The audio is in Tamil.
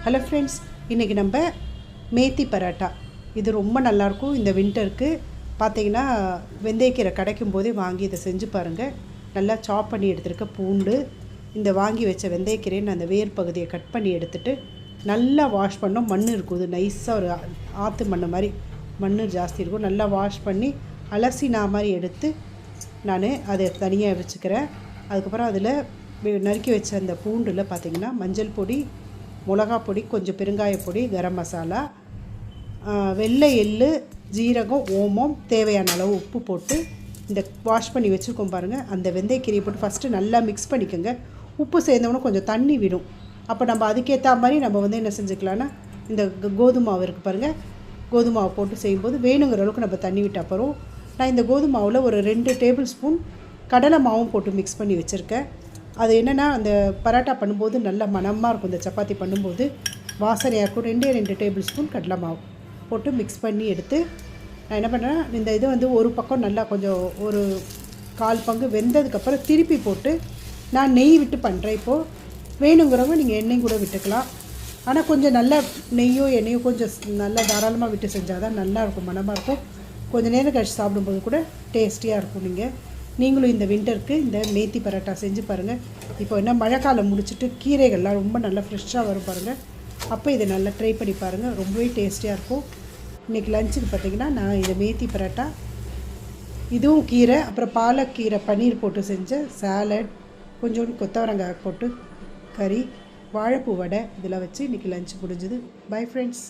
ஹலோ ஃப்ரெண்ட்ஸ், இன்றைக்கி நம்ம மேத்தி பரோட்டா இது ரொம்ப நல்லாயிருக்கும். இந்த வின்டருக்கு பார்த்தீங்கன்னா வெந்தயக்கீரை கிடைக்கும் போதே வாங்கி இதை செஞ்சு பாருங்கள். நல்லா சாப் பண்ணி எடுத்துருக்க பூண்டு, இந்த வாங்கி வச்ச வெந்தயக்கீரையை நான் அந்த வேர் பகுதியை கட் பண்ணி எடுத்துகிட்டு நல்லா வாஷ் பண்ணோம். மண் இருக்கும், இது நைஸாக ஒரு ஆற்று மண் மாதிரி மண் ஜாஸ்தி இருக்கும். நல்லா வாஷ் பண்ணி அலசினா மாதிரி எடுத்து நான் அதை தனியாக வச்சுக்கிறேன். அதுக்கப்புறம் அதில் நறுக்கி வச்ச அந்த பூண்டில் பார்த்திங்கன்னா மஞ்சள் பொடி, மிளகா பொடி, கொஞ்சம் பெருங்காய பொடி, கரம் மசாலா, வெள்ளை எள்ளு, ஜீரகம், ஓமம், தேவையான அளவு உப்பு போட்டு இந்த வாஷ் பண்ணி வச்சுருக்கோம் பாருங்கள். அந்த வெந்தயக்கீரையை போட்டு ஃபஸ்ட்டு நல்லா மிக்ஸ் பண்ணிக்கோங்க. உப்பு சேர்ந்தவொன்னே கொஞ்சம் தண்ணி விடும். அப்போ நம்ம அதுக்கேற்ற மாதிரி நம்ம என்ன செஞ்சுக்கலான்னா, இந்த கோதுமை மாவு இருக்குது பாருங்கள், கோதுமை மாவு போட்டு செய்யும்போது வேணுங்கிற அளவுக்கு நம்ம தண்ணி விட்டு அப்புறம் நான் இந்த கோதுமை மாவில் ஒரு 2 டேபிள் ஸ்பூன் கடலை மாவும் போட்டு மிக்ஸ் பண்ணி வச்சுருக்கேன். அது என்னென்னா அந்த பரோட்டா பண்ணும்போது நல்ல மணமாக இருக்கும். இந்த சப்பாத்தி பண்ணும்போது வாசனையாக இருக்கும். 2 டேபிள் ஸ்பூன் கடலை மாவு போட்டு மிக்ஸ் பண்ணி எடுத்து நான் என்ன பண்ணுறேன், இந்த இது ஒரு பக்கம் நல்லா கொஞ்சம் ஒரு 1/4 பங்கு வெந்ததுக்கப்புறம் திருப்பி போட்டு நான் நெய் விட்டு பண்ணுறேன். இப்போது வேணுங்கிறவங்க நீங்கள் எண்ணெய் கூட விட்டுக்கலாம். ஆனால் கொஞ்சம் நல்லா நெய்யோ எண்ணெயோ கொஞ்சம் நல்லா தாராளமாக விட்டு செஞ்சால் தான் நல்லாயிருக்கும், மணமாக இருக்கும். கொஞ்சம் நேரம் கழிச்சு சாப்பிடும்போது கூட டேஸ்டியாக இருக்கும். நீங்களும் இந்த வின்டருக்கு இந்த மேத்தி பரோட்டா செஞ்சு பாருங்கள். இப்போ என்ன மழைக்காலம் முடிச்சுட்டு கீரைகள்லாம் ரொம்ப நல்லா ஃப்ரெஷ்ஷாக வரும் பாருங்கள். அப்போ இதை நல்லா ட்ரை பண்ணி பாருங்கள், ரொம்பவே டேஸ்டியாக இருக்கும். இன்றைக்கி லஞ்சுக்கு பார்த்திங்கன்னா நான் இந்த மேத்தி பரோட்டா, இதுவும் கீரை, அப்புறம் பாலக்கீரை பன்னீர் போட்டு செஞ்ச சாலட், கொஞ்சோண்டு கொத்தவரங்காய் போட்டு கறி, வாழைப்பூ வடை இதெல்லாம் வச்சு இன்றைக்கி லஞ்ச் முடிஞ்சுது. Bye friends.